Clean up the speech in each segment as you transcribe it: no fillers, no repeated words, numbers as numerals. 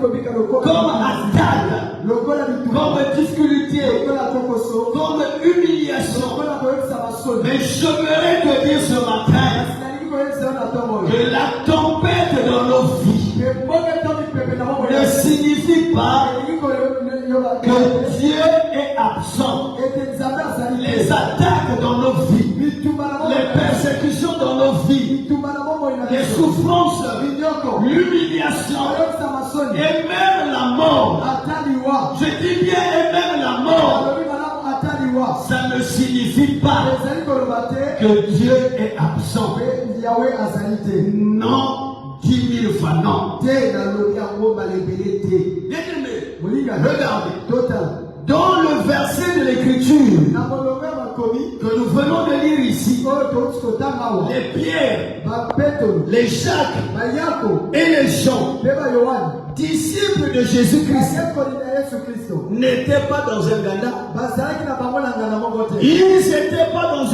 comme attaque, comme difficulté, comme humiliation. Mais j'aimerais te dire ce matin que la tempête dans nos vies ne signifie pas que Dieu est absent. Les attaques dans nos vies, les persécutions dans nos vies, les souffrances, l'humiliation et même la mort. Je dis bien et même la mort. Ça ne signifie pas que Dieu est absent. Non, 10 000 fois non. Regardez. Dans le verset de l'écriture que nous venons de lire ici, les Pierre, les Jacques et les Jean, disciples de Jésus-Christ, n'étaient pas dans un Ghana. Ils n'étaient pas dans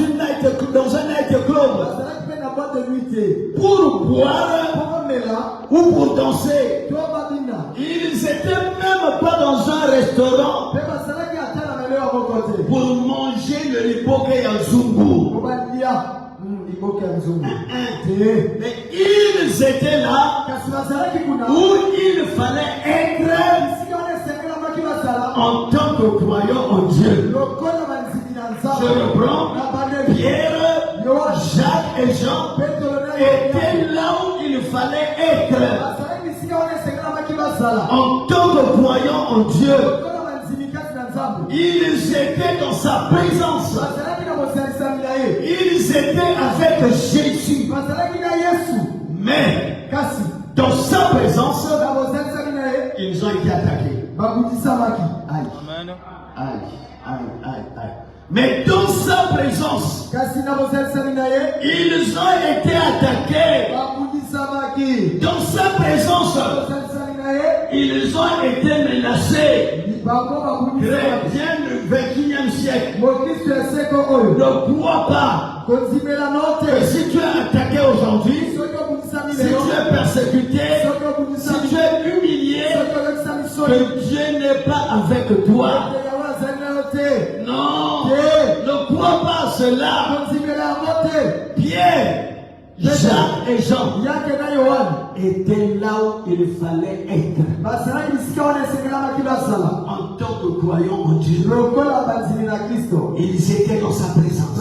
un night club pour boire ou pour danser. Ils n'étaient même pas dans un restaurant pour manger le lipoke Yazungu. Mais ils étaient là où il fallait être en tant que croyant en Dieu. Je reprends. Pierre, Jacques et Jean étaient là où il fallait être en tant que croyant en Dieu. Ils étaient dans sa présence. Ils étaient avec Jésus. Mais dans sa présence, ils ont été attaqués. Amen. Aïe. Mais dans sa présence, ils ont été attaqués. Dans sa présence, ils ont été menacés. Chrétiens du XXIe siècle ne croient pas que si tu es attaqué aujourd'hui, si tu es persécuté, si tu es humilié, que Dieu n'est pas avec toi. Non, ne crois pas à cela. Pierre, Jacques et Jean étaient là où il fallait être. En tant que croyants en Dieu, ils étaient dans sa présence.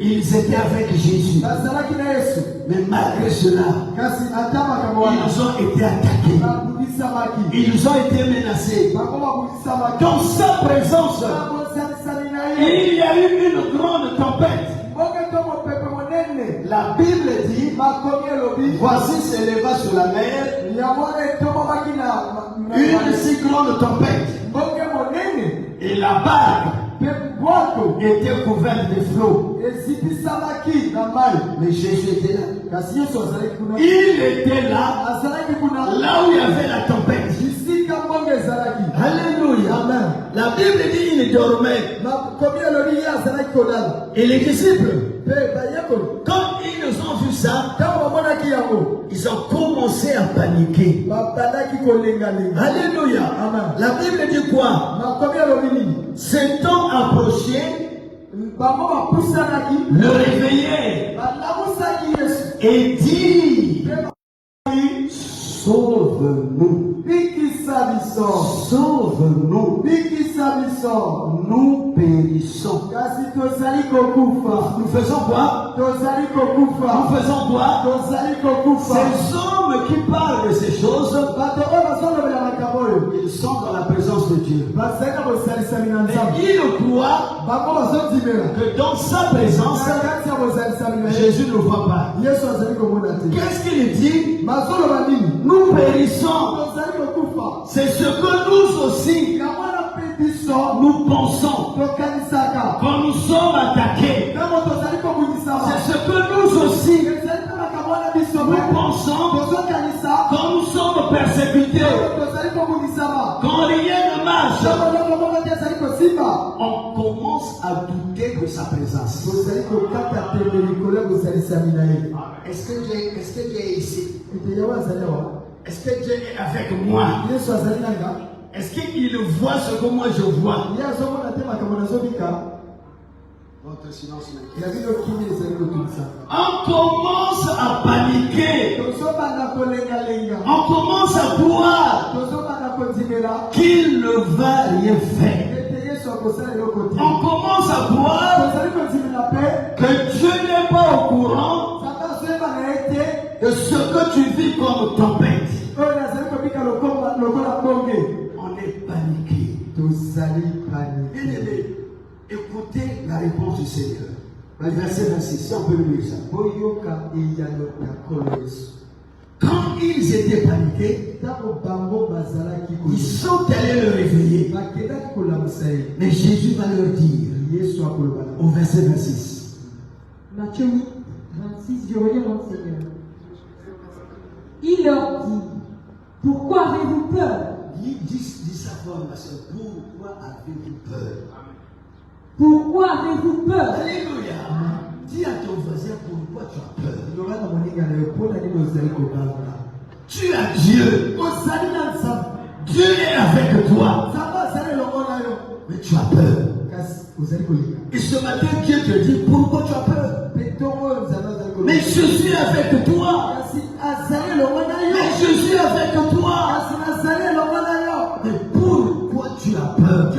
Ils étaient avec Jésus. Mais malgré cela, ils ont été attaqués. Ils ont été menacés. Dans sa présence, il y a eu une grande tempête. La Bible dit, voici s'éleva sur la mer une si grande tempête, et la barque était couverte de flots. Mais Jésus était là. Il était là, là où il y avait la tempête. Alléluia. La Bible dit qu'il dormait. Et les disciples, quand ils ont vu ça, ils ont commencé à paniquer. Alléluia. La Bible dit quoi? S'étant approché, le réveiller et dit, sauve-nous. Sauve-nous. Nous périssons. Nous faisons quoi? Nous faisons quoi? Ces hommes qui parlent de ces choses, ils sont dans la présence de Dieu. Et ils croient que dans sa présence, Jésus ne voit pas. Qu'est-ce qu'il dit? Nous périssons. C'est ce que nous aussi nous pensons quand nous sommes attaqués. C'est ce que nous aussi nous pensons quand nous sommes persécutés. Quand rien ne marche, on commence à douter de sa présence. Est-ce que Dieu est ici? Est-ce que Dieu est avec moi? Est-ce qu'il voit ce que moi je vois? Votre silence on commence à paniquer. On commence à croire qu'il ne va rien faire. On commence à croire que Dieu n'est pas au courant de ce que tu vis comme tempête. On est paniqué. Bien-aimé, écoutez la réponse du Seigneur. Le verset 26, si on peut lire ça. Quand ils étaient paniqués, ils sont allés le réveiller. Mais Jésus va leur dire, au verset 26. Matthieu 8, 26, je relis mon Seigneur. Il leur dit, pourquoi avez-vous peur? Dis sa forme, ma soeur. Pourquoi avez-vous peur? Pourquoi avez-vous peur? Alléluia. Dis à ton voisin pourquoi tu as peur. Tu as Dieu. Dieu est avec toi. Mais tu as peur. Et ce matin, Dieu te dit pourquoi tu as peur. Mais je suis avec toi. Mais je suis avec toi. Mais pourquoi tu as peur?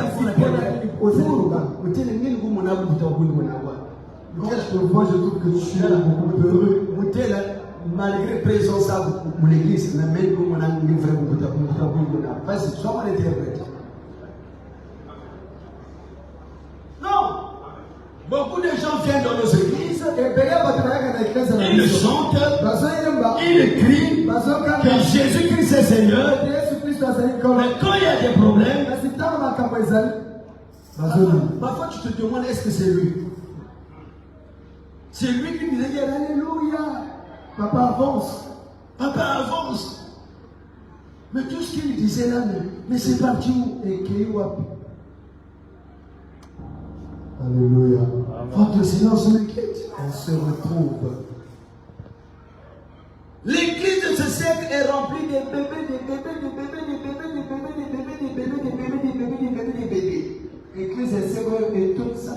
Quand je te vois, je trouve que tu es beaucoup heureux. Malgré présence à mon église, mais même comme on a un livre, vas-y, sois mon interprète. Non! Beaucoup de gens viennent dans nos églises, ils chantent, ils crient que Jésus-Christ est Seigneur. Mais quand il y a des problèmes, parfois tu te demandes est-ce que c'est lui? C'est lui qui nous a dit Alléluia. Papa avance. Papa avance. Mais tout ce qu'il disait là, mais c'est parti où? Et qui où? Alléluia. Votre silence m'inquiète. On se retrouve. L'église de ce siècle est remplie de bébés, de bébés, de bébés, de bébés, de bébés, de bébés, de bébés, de bébés, de bébés, de bébés, de bébés. L'église est sévère et tout ça.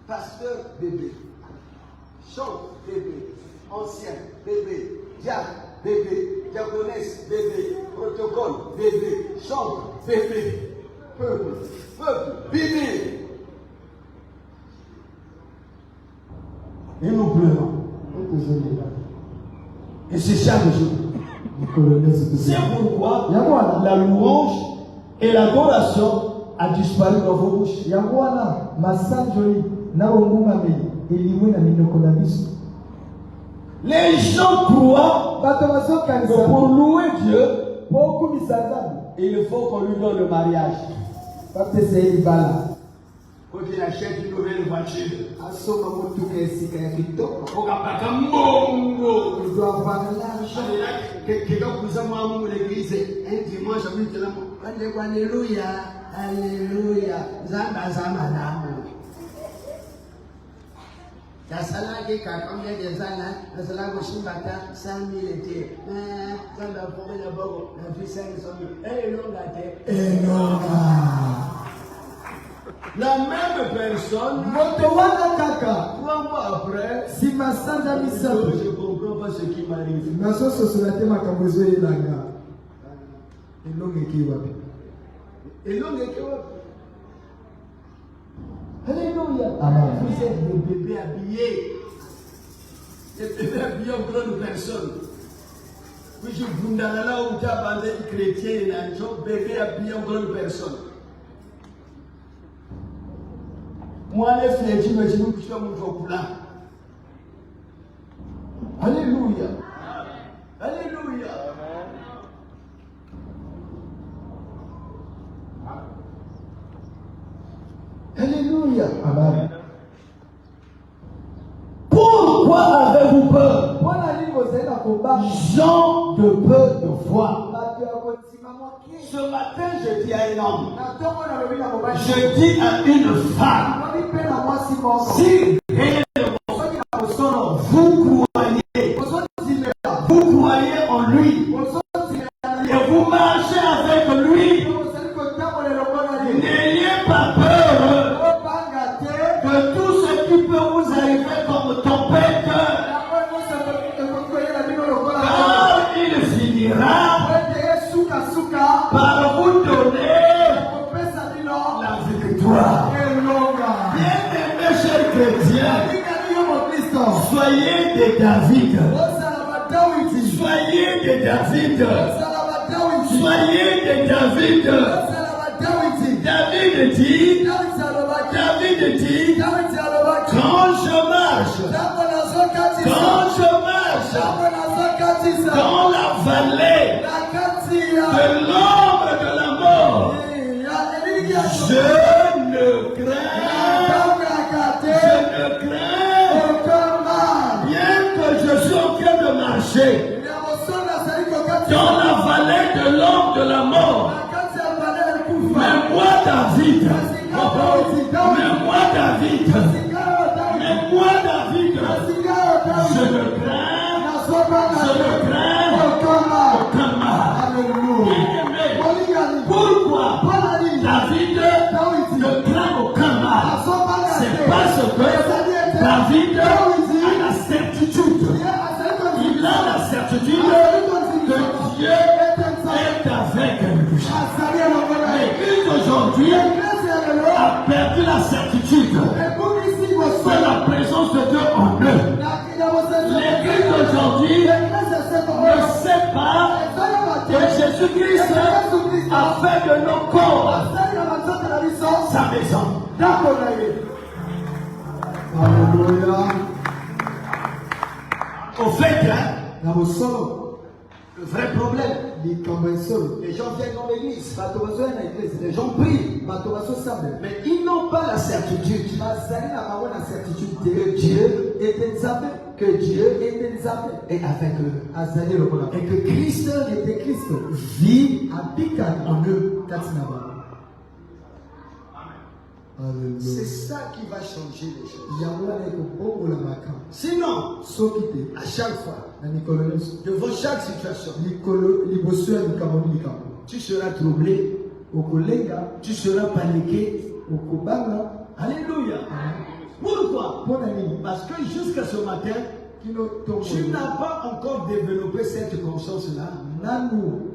Pasteur, bébé. Chante, bébé. Ancien, bébé. Diacre, bébé. Diaconesse, bébé. Protocole, bébé. Chante, bébé. Peuple, bébé. Et nous pleurons. Et c'est chaque jour. C'est pourquoi la louange et l'adoration a disparu dans vos bouches. Les gens croient que pour louer Dieu, il faut qu'on lui donne le mariage. Quand il achète une nouvelle voiture, il doit avoir l'argent. Quelqu'un vous a moi l'église un dimanche, Alléluia, Alléluia, Zamba Zamba Namu. La salade qui a combien de années, la salade au Chimbata, 100 000 était. Zamba pour le bobo, la vie 500 000. Et l'on a été. Et l'on a. La même personne, 3 mois après, si ma sœur a mis ça, je ne comprends pas ce qui m'arrive. Ma soeur se souhaitait ma cambozo et la gare. Et l'homme est qui va. Et l'homme est qui va. Alléluia. Amen. Vous êtes des bébés habillés. Des bébés habillés en grande personne. Puis je vous dis là où tu as bandé chrétien et un bébé habillé en grande personne. Moi, les filles, je me dis que je suis mon là. Alléluia. Alléluia. Alléluia. Amen. Pourquoi avez-vous peur? Gens de peu de foi. Ce matin, je dis à un homme, je dis à une femme, si vous croyez lui. Et vous marchez avec lui. N'ayez pas peur de tout ce qui peut vous arriver comme tempête. Car il finira par vous donner la victoire. Bien-aimés chers chrétiens, soyez des David. Soyez des David. Soyez des David. David dit, quand je marche dans la vallée de l'ombre de la mort, je ne crains bien que je sois en train de marcher dans la vallée de l'ombre de la mort. Mais moi David, je ne crains aucun mal. Pourquoi David ne craint aucun mal? C'est parce que David a la certitude. Il a la certitude que Dieu est avec lui. L'église aujourd'hui a perdu la certitude de la présence de Dieu en eux. L'église aujourd'hui ne sait pas que Jésus-Christ a fait de nos corps sa maison. Alléluia. Au fait, le vrai problème, les gens viennent dans l'église, les gens prient, mais ils n'ont pas la certitude que Dieu est avec eux et que Christ vit, habite en eux. c'est ça qui va changer les choses. Sinon, à chaque fois, devant chaque situation, tu seras troublé, tu seras paniqué. Alléluia. Pourquoi? Parce que jusqu'à ce matin, tu n'as pas encore développé cette conscience-là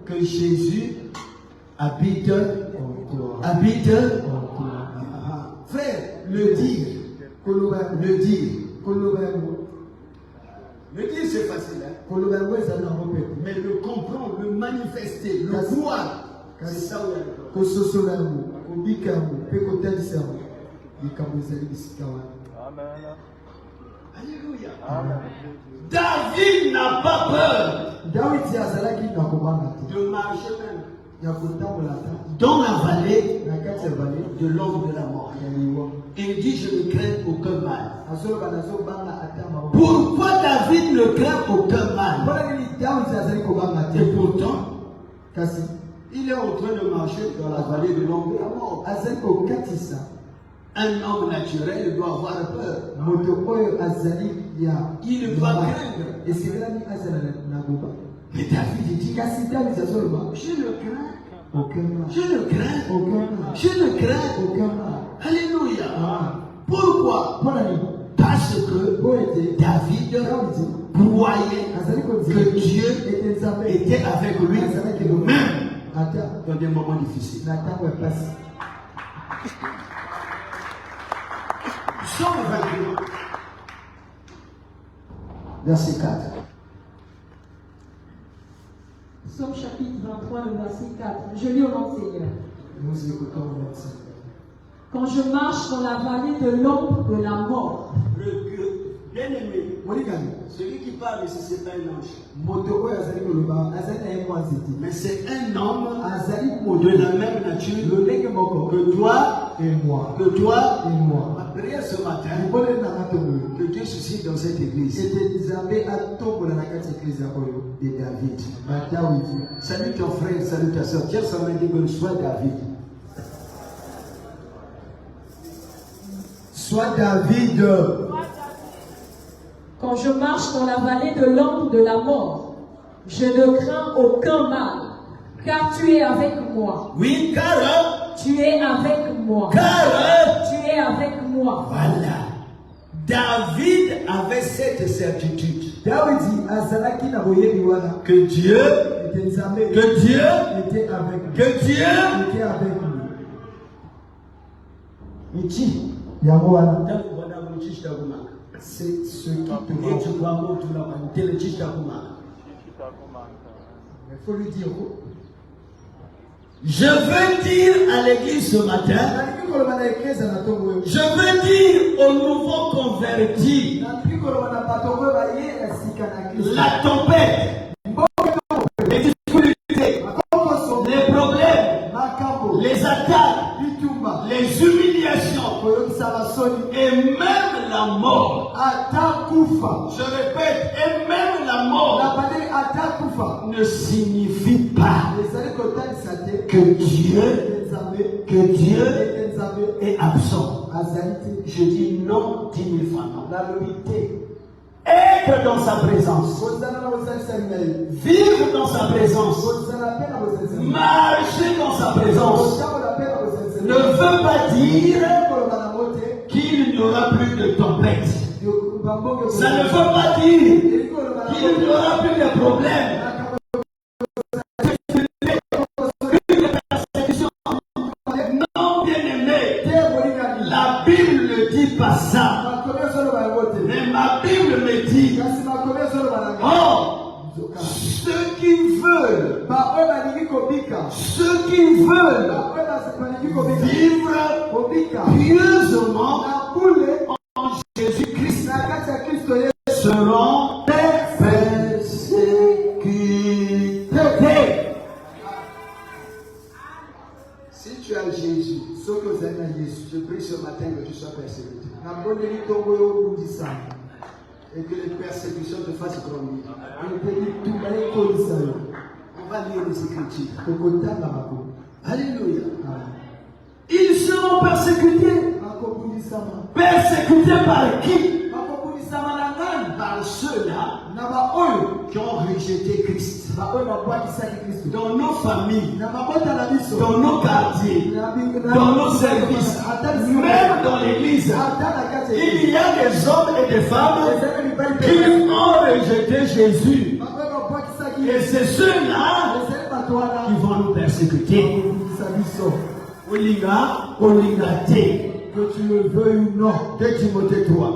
que Jésus habite en toi. Frère, le dire c'est facile, hein? Mais le comprendre, le manifester, le voir, c'est ça où il y a le problème. Alléluia. David n'a pas peur de marcher même dans la vallée de l'ombre de la mort. Il dit, je ne crains aucun mal. Pourquoi David ne craint aucun mal? Et pourtant, il est en train de marcher dans la vallée de l'ombre de la mort. Un homme naturel doit avoir peur. Il ne doit craindre. Mais David dit, je ne crains aucun mal. Alléluia. Pourquoi? Parce que David croyait que Dieu était avec lui, même dans des moments difficiles. Psaume 21, verset 4. Psaume chapitre 23, le verset 4. Je lis au nom du Seigneur. Nous écoutons le verset. Quand je marche dans la vallée de l'ombre de la mort. Bien-aimé, celui qui parle ici, c'est pas un ange. Mais c'est un homme de la même nature que toi et moi. Ma prière ce matin, que Dieu suscite dans cette église de David. Salut ton frère, salut ta soeur. Tiens, ça m'a dit que sois David. Sois David. Quand je marche dans la vallée de l'ombre de la mort. Je ne crains aucun mal, car tu es avec moi. Oui, car tu es avec moi. Car tu es avec moi. Voilà. David avait cette certitude que Dieu était avec lui. C'est ce qui te il faut lui dire. Je veux dire à l'église ce matin, je veux dire aux nouveaux convertis, la tempête, les difficultés, les problèmes, les attaques, les humiliations et même la mort. Je répète, et même la mort ne signifie pas que Dieu est absent. Je dis non 10 000 fois non. Être dans sa présence, vivre dans sa présence, marcher dans sa présence ne veut pas dire qu'il n'y aura plus de tempête. Ça ne veut pas dire qu'il n'y aura plus de problèmes. Non, bien-aimé, la Bible ne dit pas ça. Mais ma Bible me dit, oh, ceux qui veulent vivre pieusement en Jésus-Christ seront persécutés. Si tu as Jésus, je prie ce matin que tu sois persécuté. Et que les persécutions te fassent grandir. On va lire les Écritures. Alléluia. Ils seront persécutés. Persécutés par qui? Par ceux-là qui ont rejeté Christ. Dans nos familles, dans nos quartiers, dans nos services, même dans l'église, il y a des hommes et des femmes qui ont rejeté Jésus. Et c'est ceux-là qui vont nous persécuter. Que tu le veuilles ou non, que Timothée 3.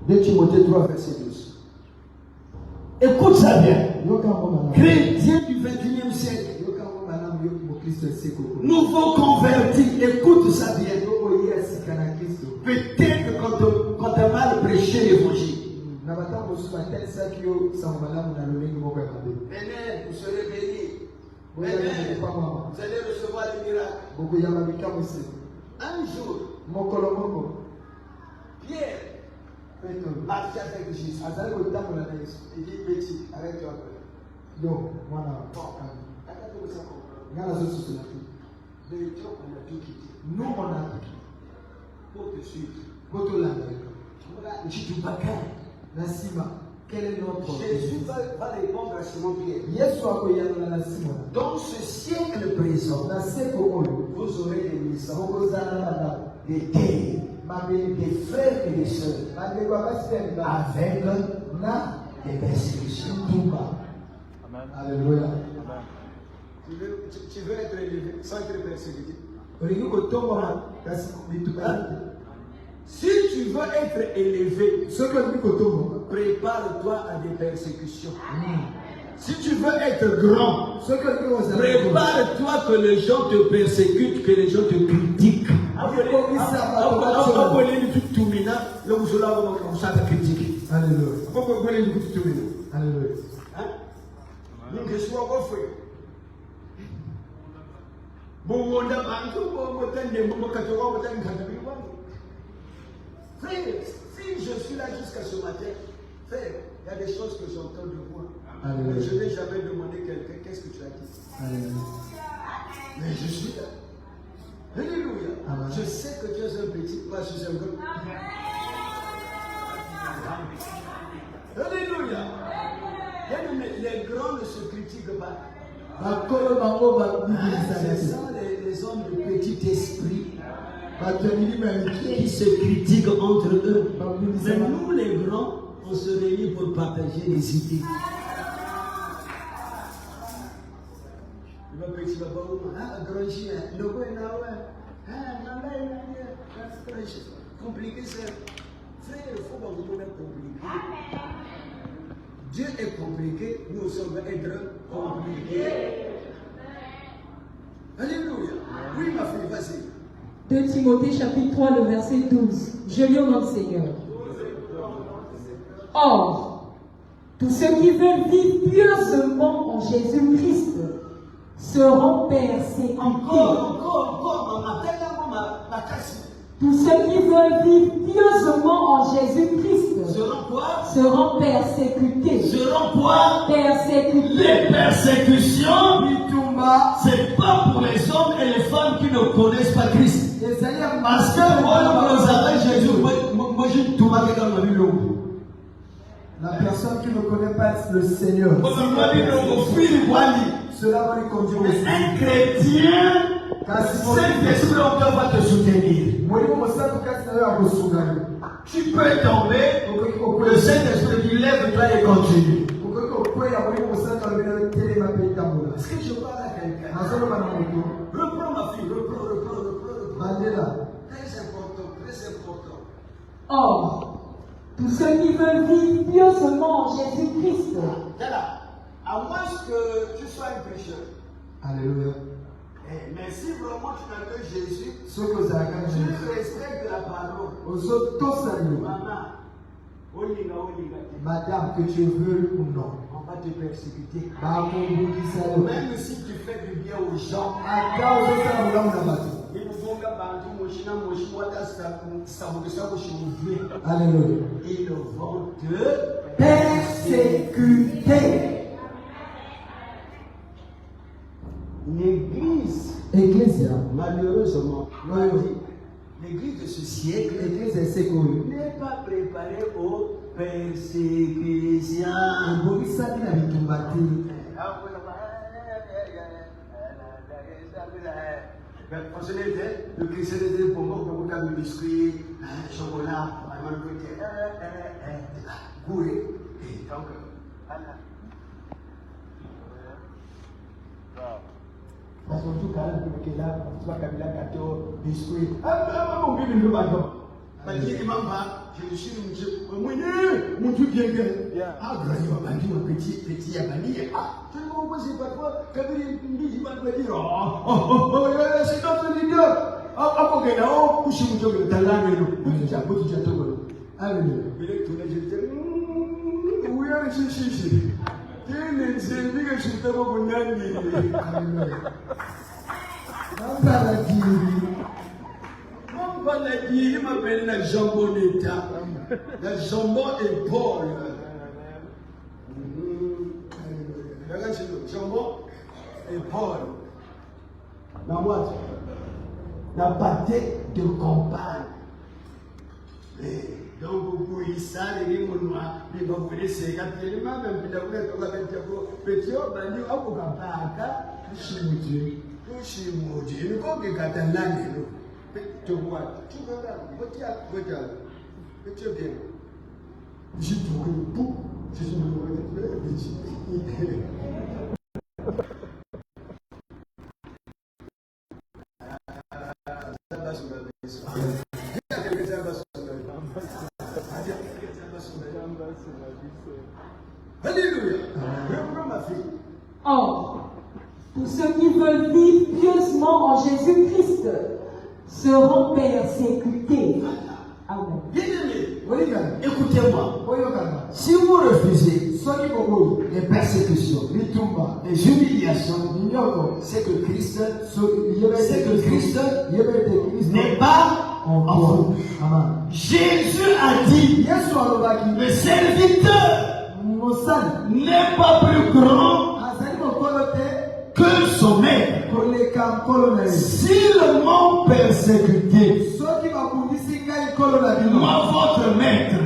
De Timothée 3, verset 12. Écoute ça bien. Chrétiens du 21e siècle. Nouveaux convertis, écoute ça bien. Peut-être quand tu as mal prêché l'évangile. Amen, vous serez bénis. Amen. Vous allez recevoir les miracles. Un jour, Pierre marchait avec Jésus. Il dit, petit, arrête-toi. Non, voilà. Nous, on a quitté pour te suivre. Quel est notre Jésus va répondre à Simon Pierre. Dans ce siècle présent, vous aurez des naissances, des guerres, des frères et des sœurs, avec des persécutions. Alléluia. Tu veux être élevé sans être persécuté. Si tu veux être élevé, prépare-toi à des persécutions. Si tu veux être grand, prépare-toi que les gens te persécutent, que les gens te critiquent. Frère, si je suis là jusqu'à ce matin, frère, il y a des choses que j'entends de moi. Mais je n'ai jamais demandé à quelqu'un, qu'est-ce que tu as dit? Mais je suis là. Alléluia. Je sais Alléluia. Les grands ne se critiquent pas. C'est ça les hommes de petit esprit qui se critiquent entre eux. Mais nous les grands, on se réunit pour partager les idées. Compliqué, c'est frère, il faut pas vous compliqué. Dieu est compliqué, nous sommes être compliqués. Alléluia. Oui, ma fille, vas-y. 2 Timothée chapitre 3, le verset 12. Je lis au nom du Seigneur. Or, tous ceux qui veulent vivre pieusement en Jésus-Christ seront persécutés. Encore, ma casse. Tous ceux qui veulent vivre pieusement en Jésus-Christ Seront quoi? Seront persécutés. Seront quoi? Persécutés. Les persécutions, c'est pas pour les hommes et les femmes qui ne connaissent pas Christ. Parce que moi, nous avons Jésus. Moi, je tout mal dans ma vie. La personne qui ne connaît pas le Seigneur, cela va lui conduire au ciel. Un chrétien, Saint-Esprit va te soutenir. Tu peux tomber, le Saint-Esprit dit lève-toi et continue. Est-ce que je parle à quelqu'un? Reprends ma fille, reprends. Très important. Or, tous ceux qui veulent vivre pieusement en Jésus-Christ. À moins que tu sois un pécheur. Alléluia. Mais si vraiment tu n'as que Jésus, tu respectes la parole. Maman, Madame, que tu veux ou non, on va te persécuter. Même si tu fais du bien aux gens, alléluia. Ils vont te persécuter. L'église, malheureusement, l'église de ce siècle n'est pas préparée aux persécutions. Le christianisme pour moi, pour vous le biscuit, chocolat, gouré. Et donc, parce que tout cas, là, tu vas caler la gâteau, biscuit. Mon bébé, le bâton. Je suis mon Dieu bien que. Ah, petit abani. Ah, tout le monde sait parfois, quand il dit, il va me dire, oh, c'est notre leader. Ah, ok, là, oh, couchez mon Dieu, dans la main, vous êtes beaucoup de tout. Alléluia. Il est tout là, je dis, oui, je il m'appelle la jambonetta. La jambon et Paul. Jambon et Paul. La moitié. La pâté de campagne. Donc, beaucoup ils savent, les monois, les bambous, c'est quand il m'a même dit, vous avez dit, petit, on va dire, on va pas, Chimoudi, nous sommes des Catalans, tu vois, tu regardes, tu bien. J'ai trouvé tout, je suis Alléluia. Or, tous ceux qui veulent vivre pieusement en Jésus-Christ seront persécutés. Amen. Bien-aimés, écoutez-moi. Si vous refusez les persécutions, les humiliations, c'est que Christ n'est pas en vous. Jésus a dit, le serviteur n'est pas plus grand que son maître. S'ils m'ont persécuté, Moi, votre maître.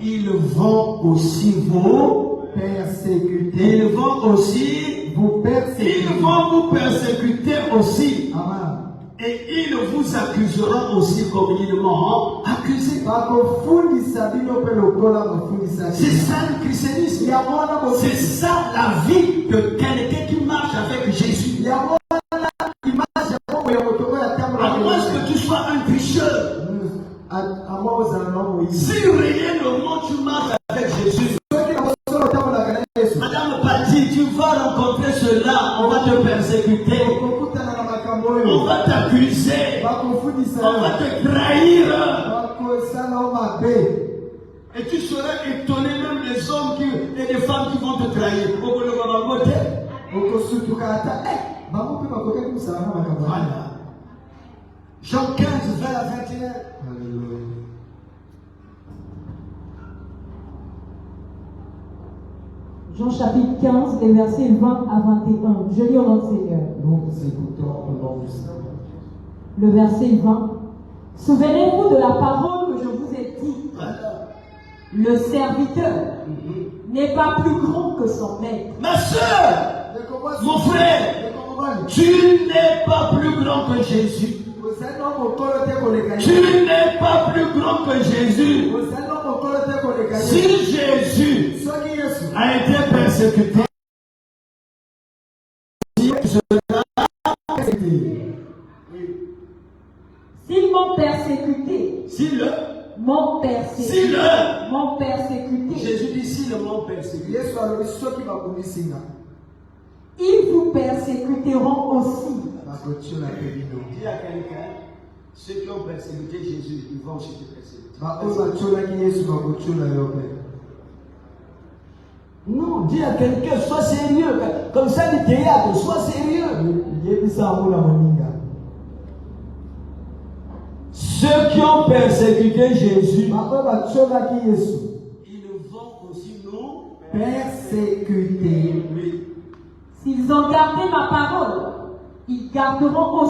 Ils vont aussi vous persécuter. Ils vont aussi vous persécuter. Ils vont vous persécuter aussi. Amen. Et ils vous accuseront aussi communément accusés. C'est ça le christianisme. C'est ça la vie de quelqu'un qui marche avec Jésus. À moins que tu sois un pécheur. Si réellement tu marches avec Jésus, Madame Patti, tu vas rencontrer cela, on va te persécuter, on va t'accuser, on va te trahir. Et tu seras étonné même des hommes et des femmes qui vont te trahir. Voilà. Jean 15, 20 à 21. Jean chapitre 15, les versets 20 à 21. Je lis au nom du Seigneur. Le verset 20. Souvenez-vous de la parole que je vous ai dit. Le serviteur n'est pas plus grand que son maître. Ma soeur, mon frère, tu n'es pas plus grand que Jésus. Tu n'es pas plus grand que Jésus. Si Jésus a été persécuté, s'ils m'ont persécuté, m'ont persécuté. Jésus dit s'ils m'ont persécuté, ils vous persécuteront aussi. Dis à quelqu'un, ceux qui ont persécuté Jésus, ils vont aussi te persécuter. Non, dis à quelqu'un, sois sérieux. Comme ça, le théâtre, sois sérieux. Ceux qui ont persécuté Jésus, ils vont aussi nous persécuter. S'ils ont gardé ma parole, ils garderont aussi